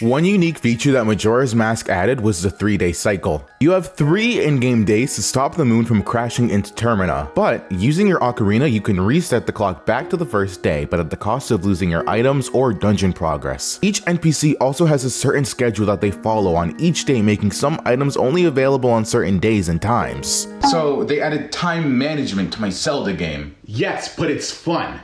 One unique feature that Majora's Mask added was the 3-day cycle. You have 3 in-game days to stop the moon from crashing into Termina, but using your ocarina you can reset the clock back to the first day, but at the cost of losing your items or dungeon progress. Each NPC also has a certain schedule that they follow on each day, making some items only available on certain days and times. So they added time management to my Zelda game. Yes, but it's fun.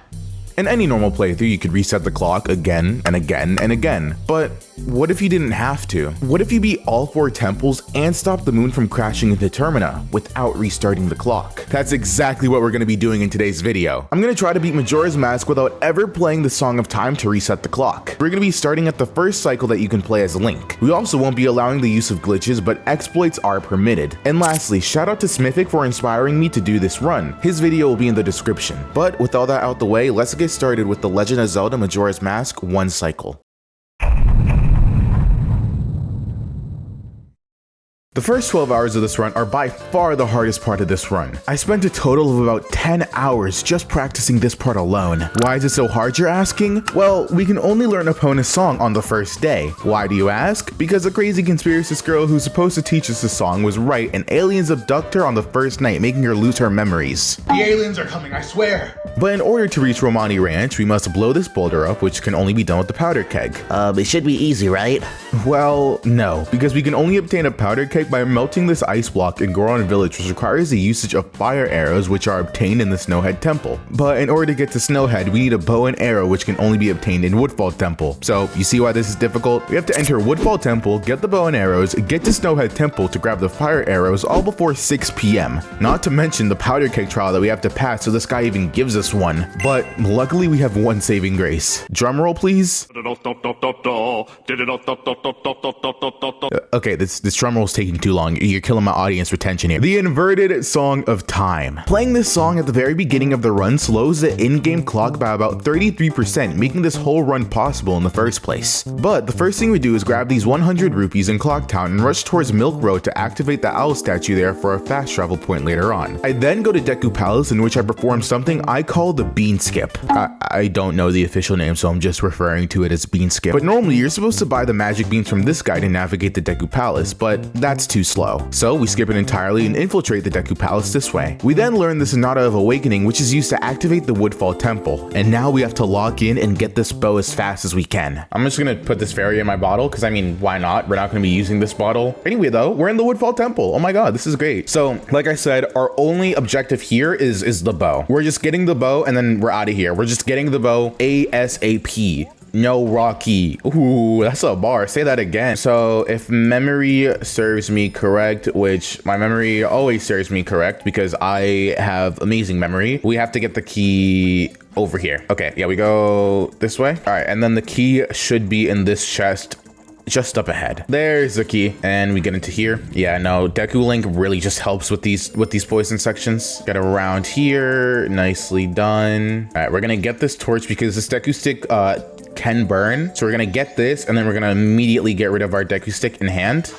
In any normal playthrough, you could reset the clock again and again and again, but what if you didn't have to? What if you beat all 4 temples and stopped the moon from crashing into Termina without restarting the clock? That's exactly what we're going to be doing in today's video. I'm going to try to beat Majora's Mask without ever playing the Song of Time to reset the clock. We're going to be starting at the first cycle that you can play as Link. We also won't be allowing the use of glitches, but exploits are permitted. And lastly, shout out to Smithic for inspiring me to do this run. His video will be in the description. But with all that out the way, let's get started with The Legend of Zelda Majora's Mask 1 cycle. The first 12 hours of this run are by far the hardest part of this run. I spent a total of about 10 hours just practicing this part alone. Why is it so hard, you're asking? Well, we can only learn Epona's song on the first day. Why do you ask? Because the crazy conspiracist girl who's supposed to teach us the song was right and aliens abduct her on the first night, making her lose her memories. The aliens are coming, I swear. But in order to reach Romani Ranch, we must blow this boulder up, which can only be done with the powder keg. It should be easy, right? Well, no, because we can only obtain a powder keg by melting this ice block in Goron Village, which requires the usage of fire arrows, which are obtained in the Snowhead Temple. But in order to get to Snowhead, we need a bow and arrow, which can only be obtained in Woodfall Temple. So you see why this is difficult? We have to enter Woodfall Temple, get the bow and arrows, get to Snowhead Temple to grab the fire arrows all before 6 p.m. Not to mention the powder keg trial that we have to pass, so this guy even gives us one. But luckily we have one saving grace. Drum roll, please. Okay, this drum roll is taking too long. You're killing my audience retention here. The inverted Song of Time. Playing this song at the very beginning of the run slows the in-game clock by about 33%, making this whole run possible in the first place. But the first thing we do is grab these 100 rupees in Clock Town and rush towards Milk Road to activate the owl statue there for a fast travel point later on. I then go to Deku Palace, in which I perform something I call the bean skip. I don't know the official name, so I'm just referring to it as bean skip. But normally you're supposed to buy the magic beans from this guy to navigate the Deku Palace, but that's too slow. So we skip it entirely and infiltrate the Deku Palace this way. We then learn the Sonata of Awakening, which is used to activate the Woodfall Temple. And now we have to lock in and get this bow as fast as we can. I'm just gonna put this fairy in my bottle, because I mean, why not? We're not gonna be using this bottle. Anyway though, we're in the Woodfall Temple. Oh my god, this is great. So like I said, our only objective here is the bow. We're just getting the bow and then we're out of here. We're just getting the bow ASAP. No Rocky. Ooh, that's a bar. Say that again. So if memory serves me correct, which my memory always serves me correct because I have amazing memory, we have to get the key over here. Okay, yeah, we go this way. All right, and then the key should be in this chest just up ahead. There's the key, and we get into here. Yeah, no, Deku Link really just helps with these poison sections. Get around here, nicely done. All right, we're gonna get this torch because this Deku stick can burn. So we're gonna get this, and then we're gonna immediately get rid of our Deku stick in hand,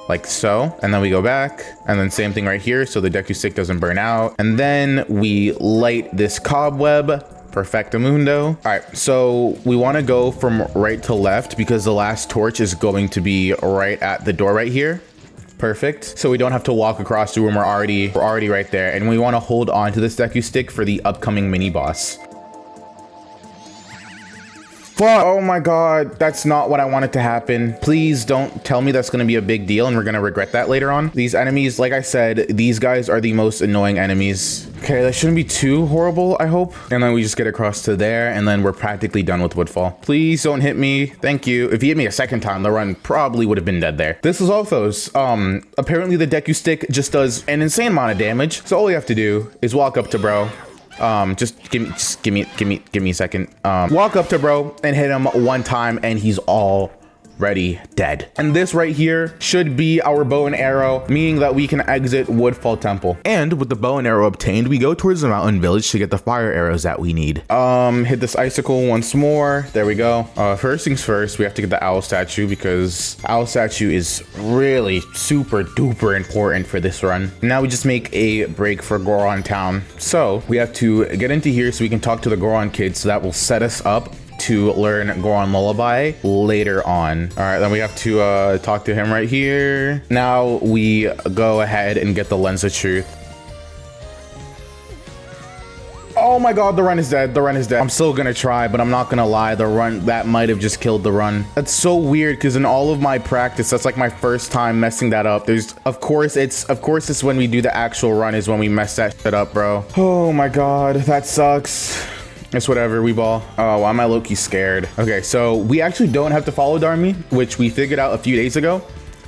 like so. And then we go back, and then same thing right here, so the Deku stick doesn't burn out. And then we light this cobweb. Perfectamundo. All right, so we want to go from right to left because the last torch is going to be right at the door right here. Perfect. So we don't have to walk across the room. We're already right there, and we want to hold on to this Deku stick for the upcoming mini boss. Oh my god, that's not what I wanted to happen. Please don't tell me that's going to be a big deal and we're going to regret that later on. These enemies, like I said, these guys are the most annoying enemies. Okay, that shouldn't be too horrible, I hope. And then we just get across to there, and then we're practically done with Woodfall. Please don't hit me. Thank you. If he hit me a second time, the run probably would have been dead there. This is Alphos. Apparently the Deku stick just does an insane amount of damage. So all we have to do is walk up to bro. Just give me a second. Walk up to bro and hit him one time and he's already dead. And this right here should be our bow and arrow, meaning that we can exit Woodfall Temple. And with the bow and arrow obtained, we go towards the mountain village to get the fire arrows that we need. Hit this icicle once more. There we go. First things first, we have to get the owl statue because owl statue is really super duper important for this run. Now we just make a break for Goron Town. So we have to get into here so we can talk to the Goron kids, so that will set us up to learn Goron Lullaby later on. All right, then we have to talk to him right here. Now we go ahead and get the Lens of Truth. Oh my god, the run is dead. The run is dead. I'm still gonna try, but I'm not gonna lie. The run, that might have just killed the run. That's so weird because in all of my practice, that's like my first time messing that up. Of course it's when we do the actual run is when we mess that shit up, bro. Oh my god, that sucks. It's whatever, we ball. Oh, why am I low-key scared? Okay, so we actually don't have to follow Darmy, which we figured out a few days ago,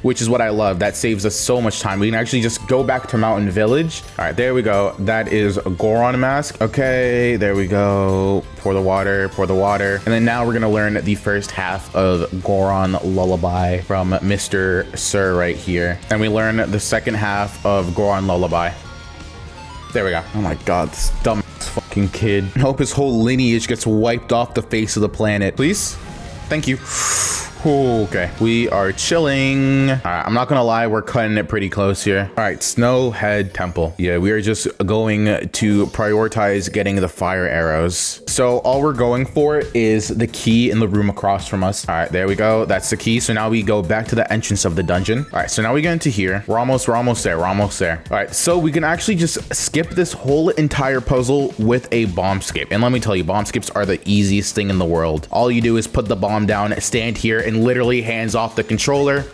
which is what I love. That saves us so much time. We can actually just go back to Mountain Village. All right, there we go. That is a Goron mask. Okay, there we go. Pour the water, pour the water. And then now we're gonna learn the first half of Goron Lullaby from Mr. Sir right here. And we learn the second half of Goron Lullaby. There we go. Oh my god, this dumb fucking kid. I hope his whole lineage gets wiped off the face of the planet. Please? Thank you. Okay, we are chilling. All right, I'm not gonna lie, we're cutting it pretty close here. All right, Snowhead Temple. Yeah, we are just going to prioritize getting the fire arrows. So all we're going for is the key in the room across from us. All right, there we go. That's the key. So now we go back to the entrance of the dungeon. All right, so now we get into here. We're almost there. We're almost there. All right, so we can actually just skip this whole entire puzzle with a bomb skip. And let me tell you, bomb skips are the easiest thing in the world. All you do is put the bomb down, stand here, and literally hands off the controller.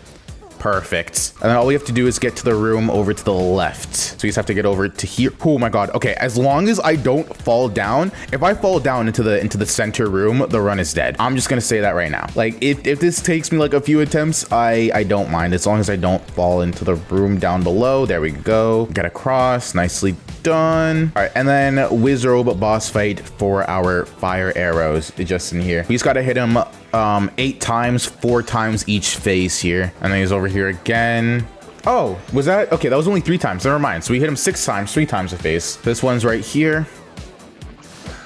Perfect. And then all we have to do is get to the room over to the left. So we just have to get over to here. Oh my god. Okay, as long as I don't fall down. If I fall down into the center room, the run is dead. I'm just gonna say that right now. Like if this takes me like a few attempts, I don't mind, as long as I don't fall into the room down below. There we go. Get across. Nicely done. All right, and then Wizrobe boss fight for our fire arrows just in here. We just gotta hit him 8 times, 4 times each phase here. And then he's over here again. Oh, was that? Okay, that was only 3 times. Never mind. So we hit him 6 times, 3 times a phase. This one's right here.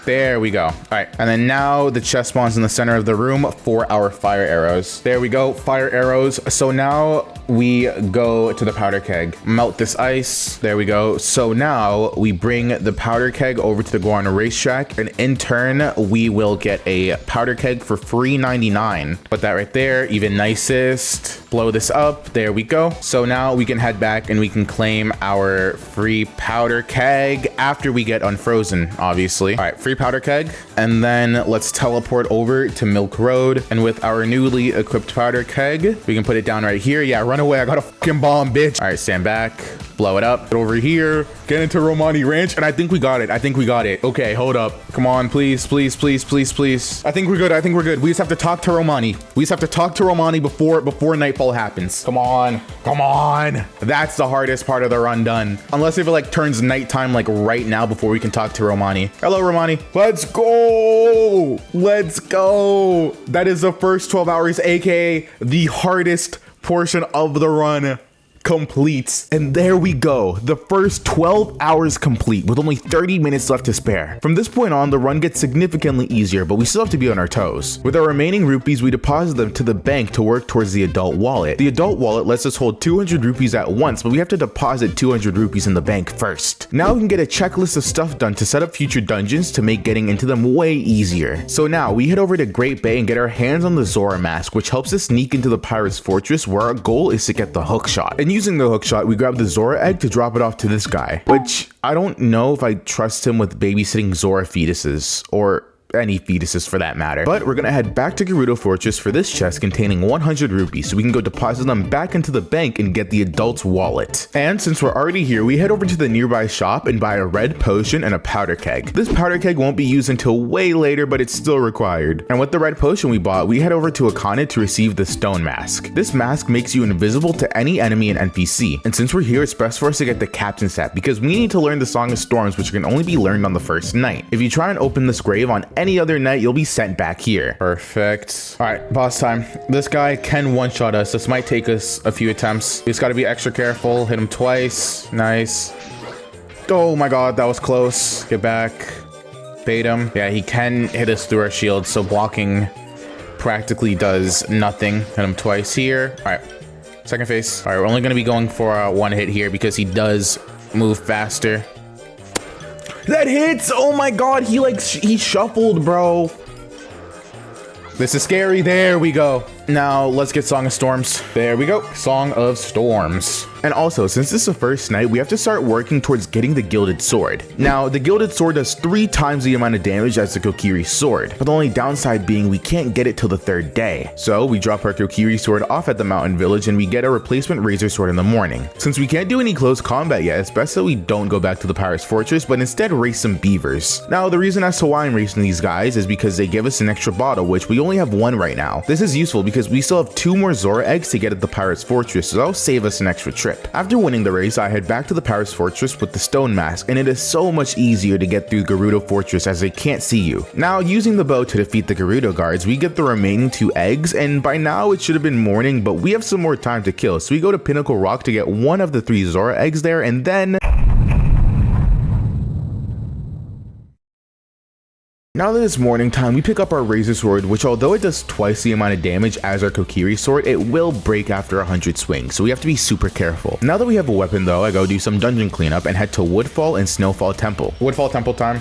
There we go. All right, and then now the chest spawns in the center of the room for our fire arrows. There we go, fire arrows. So now we go to the powder keg, melt this ice. There we go. So now we bring the powder keg over to the Goron racetrack, and in turn, we will get a powder keg for free 99. Put that right there, even nicest. Blow this up. There we go. So now we can head back and we can claim our free powder keg after we get unfrozen, obviously. All right, free powder keg, and then let's teleport over to Milk Road, and with our newly equipped powder keg we can put it down right here. Yeah, run away, I got a fucking bomb, bitch. All right, stand back, blow it up, get over here, get into Romani Ranch, and I think we got it. Okay, hold up, come on, please. I think we're good. We just have to talk to Romani. Before nightfall happens. Come on. That's the hardest part of the run done, unless if it like turns nighttime like right now before we can talk to Romani. Hello, Romani. Let's go. That is the first 12 hours, aka the hardest portion of the run completes. And there we go, the first 12 hours complete with only 30 minutes left to spare. From this point on, the run gets significantly easier, but we still have to be on our toes. With our remaining rupees, we deposit them to the bank to work towards the adult wallet. The adult wallet lets us hold 200 rupees at once, but we have to deposit 200 rupees in the bank first. Now we can get a checklist of stuff done to set up future dungeons to make getting into them way easier. So now we head over to Great Bay and get our hands on the Zora mask, which helps us sneak into the pirate's fortress, where our goal is to get the hook shot. And using the hook shot, we grab the Zora egg to drop it off to this guy, which I don't know if I trust him with babysitting Zora fetuses, or any fetuses for that matter. But we're gonna head back to Gerudo Fortress for this chest containing 100 rupees, so we can go deposit them back into the bank and get the adult's wallet. And since we're already here, we head over to the nearby shop and buy a red potion and a powder keg. This powder keg won't be used until way later, but it's still required. And with the red potion we bought, we head over to Akane to receive the stone mask. This mask makes you invisible to any enemy and NPC. And since we're here, it's best for us to get the captain's hat, because we need to learn the Song of Storms, which can only be learned on the first night. If you try and open this grave on any other night, you'll be sent back here. Perfect. All right, boss time. This guy can one-shot us. This might take us a few attempts. We just got to be extra careful. Hit him twice. Nice. Oh my god, that was close. Get back. Bait him. Yeah, he can hit us through our shield, so blocking practically does nothing. Hit him twice here. All right, second phase. All right, we're only going to be going for one hit here because he does move faster. That hits! Oh my god, he shuffled, bro. This is scary. There we go. Now let's get Song of Storms. There we go. Song of Storms. And also, since this is the first night, we have to start working towards getting the Gilded Sword. Now, the Gilded Sword does 3 times the amount of damage as the Kokiri Sword, but the only downside being we can't get it till the 3rd day. So we drop our Kokiri Sword off at the mountain village and we get a replacement Razor Sword in the morning. Since we can't do any close combat yet, it's best that we don't go back to the Pirate's Fortress, but instead race some beavers. Now, the reason as to why I'm racing these guys is because they give us an extra bottle, which we only have 1 right now. This is useful because we still have 2 more Zora eggs to get at the Pirate's Fortress, so that'll save us an extra trip. After winning the race, I head back to the Pirate's Fortress with the stone mask, and it is so much easier to get through Gerudo Fortress as they can't see you. Now, using the bow to defeat the Gerudo guards, we get the remaining 2 eggs, and by now it should have been morning, but we have some more time to kill, so we go to Pinnacle Rock to get 1 of the 3 Zora eggs there, and then... Now that it's morning time, we pick up our Razor Sword, which although it does twice the amount of damage as our Kokiri Sword, it will break after 100 swings, so we have to be super careful. Now that we have a weapon though, I go do some dungeon cleanup and head to Woodfall and Snowfall Temple. Woodfall Temple time.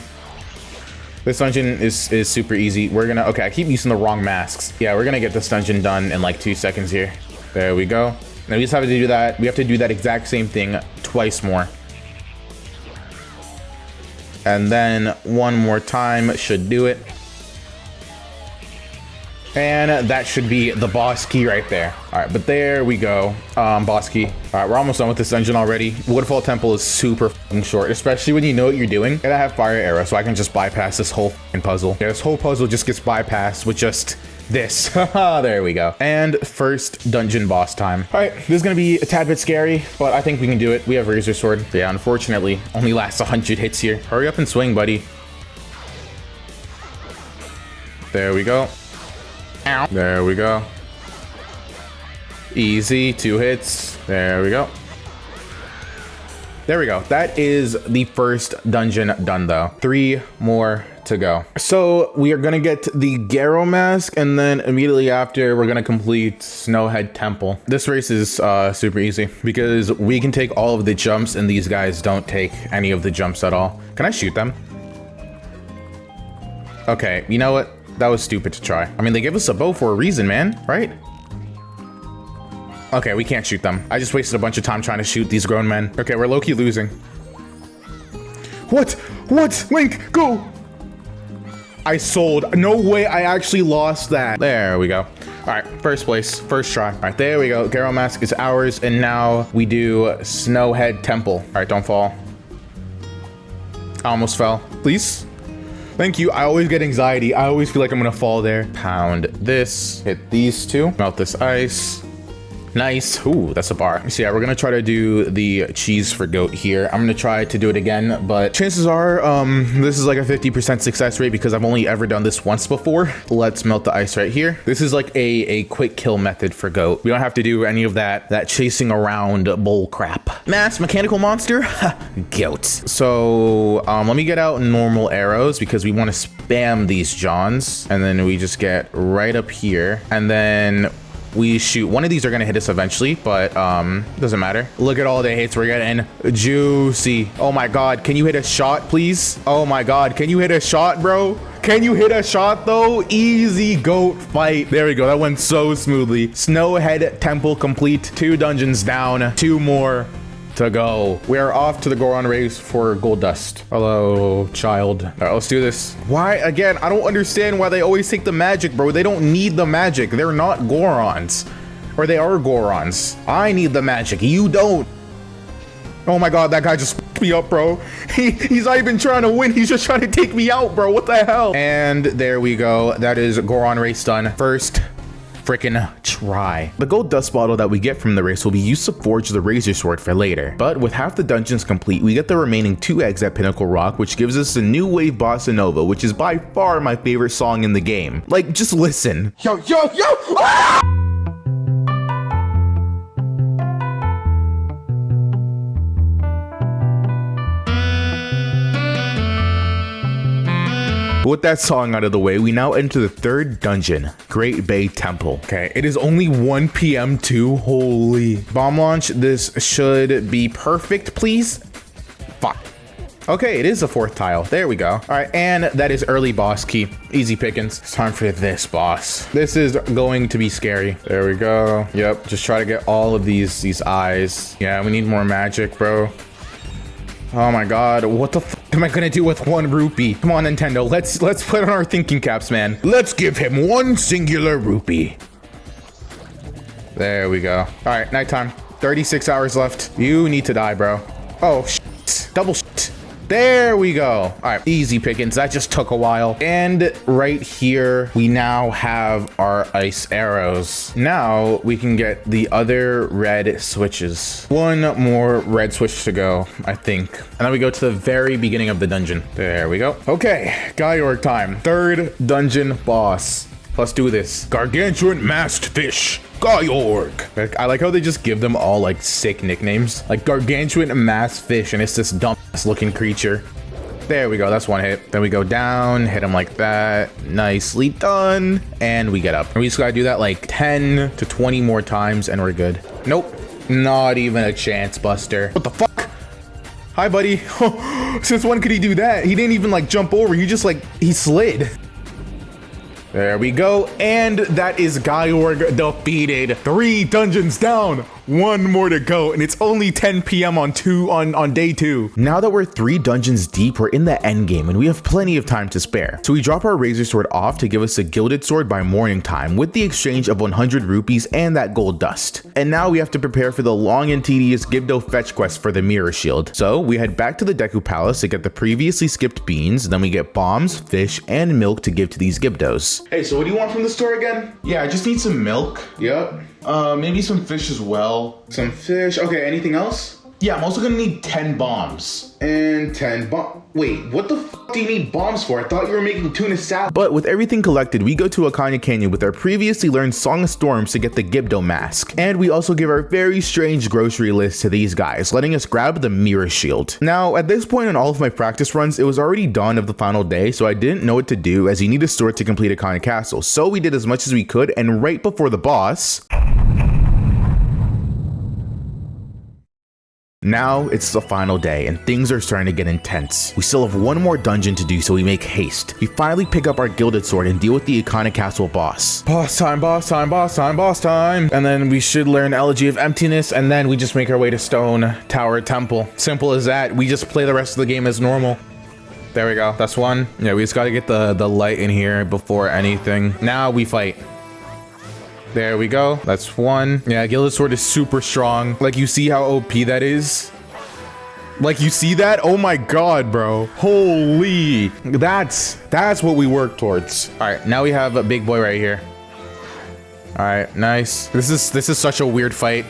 This dungeon is super easy. We're gonna, okay, I keep using the wrong masks. Yeah, we're gonna get this dungeon done in like 2 seconds here. There we go. Now we just have to do that. We have to do that exact same thing twice more. And then 1 more time should do it. And that should be the boss key right there. All right, but there we go. Boss key. All right, we're almost done with this dungeon already. Woodfall Temple is super fucking short, especially when you know what you're doing. And I have fire arrow, so I can just bypass this whole puzzle. Yeah, this whole puzzle just gets bypassed with just this. There we go. And first dungeon boss time. All right, this is gonna be a tad bit scary, but I think we can do it. We have Razor Sword. Yeah, unfortunately, only lasts 100 hits here. Hurry up and swing, buddy. There we go. Ow. There we go. Easy, 2 hits. There we go. There we go. That is the first dungeon done though. 3 more to go. So we are gonna get the Garo mask, and then immediately after we're gonna complete Snowhead Temple. This race is super easy because we can take all of the jumps and these guys don't take any of the jumps at all. Can I shoot them? Okay, you know what? That was stupid to try. I mean, they gave us a bow for a reason, man, right? Okay, we can't shoot them. I just wasted a bunch of time trying to shoot these grown men. Okay, we're low-key losing. What? What? Link, go! I sold. No way, I actually lost that. There we go. All right, first place, first try. All right, there we go. Garo mask is ours, and now we do Snowhead Temple. All right, don't fall. I almost fell. Please? Thank you. I always get anxiety. I always feel like I'm gonna fall there. Pound this, hit these 2, melt this ice. Nice. Ooh, that's a bar. So yeah, we're gonna try to do the cheese for goat here. I'm gonna try to do it again, but chances are this is like a 50% success rate because I've only ever done this once before. Let's melt the ice right here. This is like a quick kill method for goat. We don't have to do any of that chasing around bull crap. Mass mechanical monster. Goat. So let me get out normal arrows because we want to spam these Johns, and then we just get right up here, and then we shoot. One of these are gonna hit us eventually, but doesn't matter. Look at all the hits we're getting. Juicy. Oh my god, can you hit a shot, please? Oh my god, can you hit a shot, bro? Can you hit a shot though? Easy goat fight. There we go. That went so smoothly. Snowhead Temple complete. 2 dungeons down. 2 more to go. We are off to the Goron race for gold dust. Hello, child. All right, let's do this. Why? Again, I don't understand why they always take the magic, bro. They don't need the magic. They're not Gorons. Or they are Gorons. I need the magic. You don't. Oh my god, that guy just f***ed me up, bro. He's not even trying to win. He's just trying to take me out, bro. What the hell? And there we go. That is Goron race done. First frickin' try. The gold dust bottle that we get from the race will be used to forge the Razor Sword for later. But with half the dungeons complete, we get the remaining 2 eggs at Pinnacle Rock, which gives us a new wave bossa nova, which is by far my favorite song in the game. Like, just listen. Yo, yo, yo! Ah! With that song out of the way, we now enter the 3rd dungeon, Great Bay Temple. Okay, it is only 1 p.m. too. Holy. Bomb launch, this should be perfect, please. Fuck. Okay, it is the 4th tile. There we go. All right, and that is early boss key. Easy pickings. It's time for this boss. This is going to be scary. There we go. Yep, just try to get all of these eyes. Yeah, we need more magic, bro. Oh my god, what the f am I gonna do with 1 rupee? Come on, Nintendo, let's put on our thinking caps, man. Let's give him 1 singular rupee. There we go. All right, nighttime. 36 hours left. You need to die, bro. Oh, shit. Double shit. There we go. All right, easy pickings. That just took a while. And right here, we now have our ice arrows. Now we can get the other red switches. 1 more red switch to go, I think. And then we go to the very beginning of the dungeon. There we go. Okay, Georg time. 3rd dungeon boss. Let's do this. Gargantuan masked fish. Georg. I like how they just give them all like sick nicknames. Like gargantuan masked fish, and it's this dumb ass looking creature. There we go. That's 1 hit. Then we go down, hit him like that. Nicely done. And we get up. And we just gotta do that like 10 to 20 more times and we're good. Nope. Not even a chance, Buster. What the fuck? Hi, buddy. Since when could he do that? He didn't even like jump over. He just like, he slid. There we go, and that is Georg defeated. 3 dungeons down, 1 more to go, and it's only 10 p.m. on day 2. Now that we're 3 dungeons deep, we're in the end game, and we have plenty of time to spare. So we drop our razor sword off to give us a gilded sword by morning time, with the exchange of 100 rupees and that gold dust. And now we have to prepare for the long and tedious Gibdo fetch quest for the mirror shield. So we head back to the Deku Palace to get the previously skipped beans, then we get bombs, fish, and milk to give to these Gibdos. Hey, so what do you want from the store again? Yeah, I just need some milk. Yep. Maybe some fish as well. Some fish. Okay, anything else? Yeah, I'm also gonna need 10 bombs. And 10 bombs. Wait, what the f do you need bombs for? I thought you were making tuna salad. But with everything collected, we go to Akanya Canyon with our previously learned Song of Storms to get the Gibdo mask. And we also give our very strange grocery list to these guys, letting us grab the mirror shield. Now, at this point in all of my practice runs, it was already dawn of the final day, so I didn't know what to do as you need a sword to complete Akanya Castle. So we did as much as we could, and right before the boss, now it's the final day and things are starting to get intense. We still have 1 more dungeon to do, so we make haste. We finally pick up our gilded sword and deal with the Ikana Castle boss. Boss time, boss time, boss time, boss time. And then we should learn Elegy of Emptiness, and then we just make our way to Stone Tower Temple. Simple as that. We just play the rest of the game as normal. There we go. That's 1. Yeah, we just got to get the light in here before anything. Now we fight. There we go. That's 1. Yeah, Gilded Sword is super strong. Like, you see how OP that is? Like, you see that? Oh my god, bro. Holy. That's what we work towards. All right, now we have a big boy right here. All right, nice. This is such a weird fight.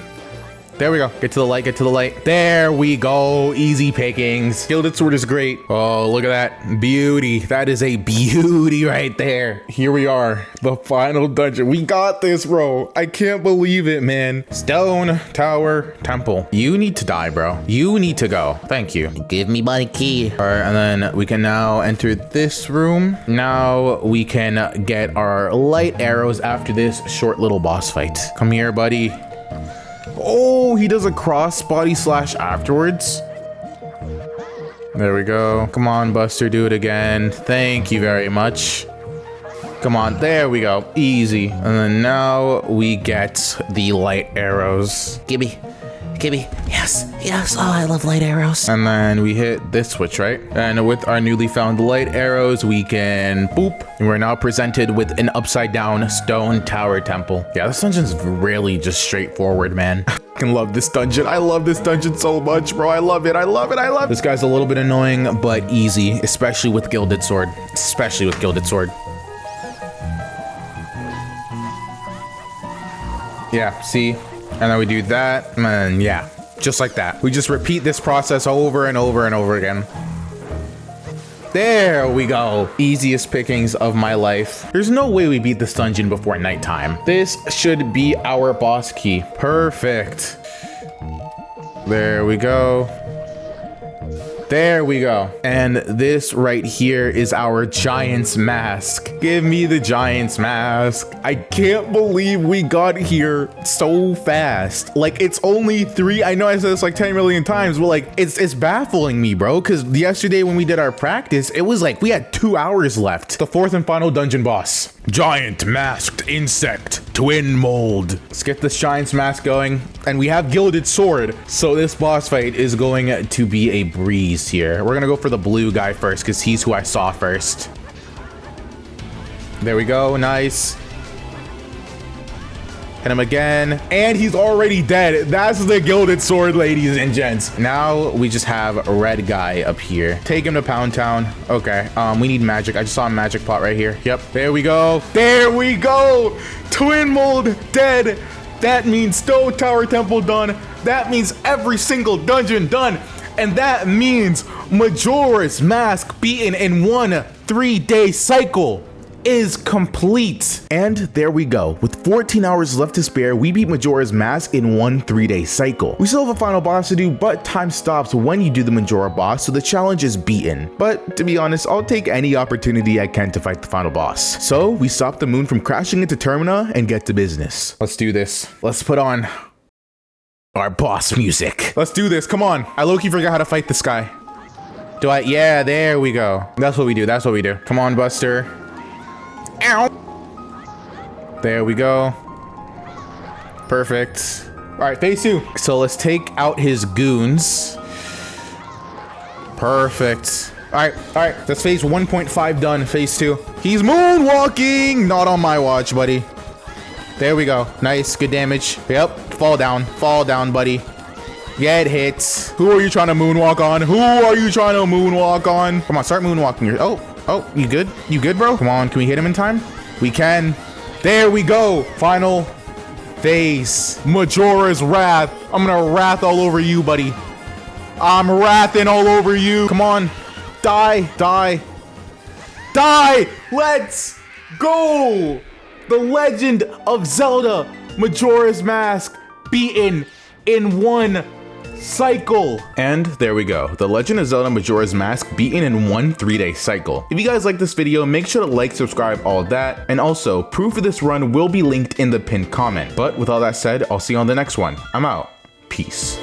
There we go. Get to the light, get to the light. There we go. Easy pickings. Gilded Sword is great. Oh, look at that. Beauty. That is a beauty right there. Here we are. The final dungeon. We got this, bro. I can't believe it, man. Stone Tower Temple. You need to die, bro. You need to go. Thank you. Give me my key. All right, and then we can now enter this room. Now we can get our light arrows after this short little boss fight. Come here, buddy. Oh, he does a crossbody slash afterwards. There we go. Come on, Buster, do it again. Thank you very much. Come on, there we go. Easy. And then now we get the light arrows. Gimme. Yes. Oh, I love light arrows. And then we hit this switch, right? And with our newly found light arrows, we can boop. And we're now presented with an upside down stone tower temple. Yeah, this dungeon's really just straightforward, man. I fucking love this dungeon. I love this dungeon so much, bro. I love it. This guy's a little bit annoying, but easy, especially with Gilded Sword. Yeah, see? And then we do that, and yeah, just like that. We just repeat this process over and over and over again. There we go. Easiest pickings of my life. There's no way we beat this dungeon before nighttime. This should be our boss key. Perfect. There we go. There we go. And this right here is our Giant's Mask. Give me the Giant's Mask. I can't believe we got here so fast. Like, it's only 3. I know I said this like 10 million times, but like, it's baffling me, bro. Because yesterday when we did our practice, it was like we had 2 hours left. The 4th and final dungeon boss. Giant Masked Insect. Twin Mold. Let's get this Giant's Mask going. And we have Gilded Sword. So this boss fight is going to be a breeze here. We're gonna go for the blue guy first because he's who I saw first. There we go. Nice. Hit him again. And he's already dead. That's the Gilded Sword, ladies and gents. Now we just have a red guy up here. Take him to Pound Town. Okay. We need magic. I just saw a magic pot right here. Yep. There we go. There we go. Twin Mold dead. That means Stone Tower Temple done. That means every single dungeon done. And that means Majora's Mask beaten in one 3-day cycle is complete. And there we go. With 14 hours left to spare, we beat Majora's Mask in one 3-day cycle. We still have a final boss to do, but time stops when you do the Majora boss, so the challenge is beaten. But to be honest, I'll take any opportunity I can to fight the final boss. So we stop the moon from crashing into Termina and get to business. Let's do this. Let's put on our boss music. Let's do this. Come on. I low-key forgot how to fight this guy. Do I? Yeah, there we go. That's what we do. That's what we do. Come on, Buster. Ow. There we go. Perfect. All right, phase 2. So let's take out his goons. Perfect. All right. That's phase 1.5 done. Phase 2. He's moonwalking. Not on my watch, buddy. There we go. Nice. Good damage. Yep. Fall down. Fall down, buddy. Get hits. Who are you trying to moonwalk on? Who are you trying to moonwalk on? Come on, start moonwalking. Oh, you good? You good, bro? Come on, can we hit him in time? We can. There we go. Final phase. Majora's Wrath. I'm gonna wrath all over you, buddy. I'm wrathing all over you. Come on. Die. Die. Die. Let's go. The Legend of Zelda Majora's Mask beaten in one cycle. And there we go. The Legend of Zelda Majora's Mask beaten in one 3-day cycle. If you guys like this video, make sure to like, subscribe, all that. And also, proof of this run will be linked in the pinned comment. But with all that said, I'll see you on the next one. I'm out. Peace.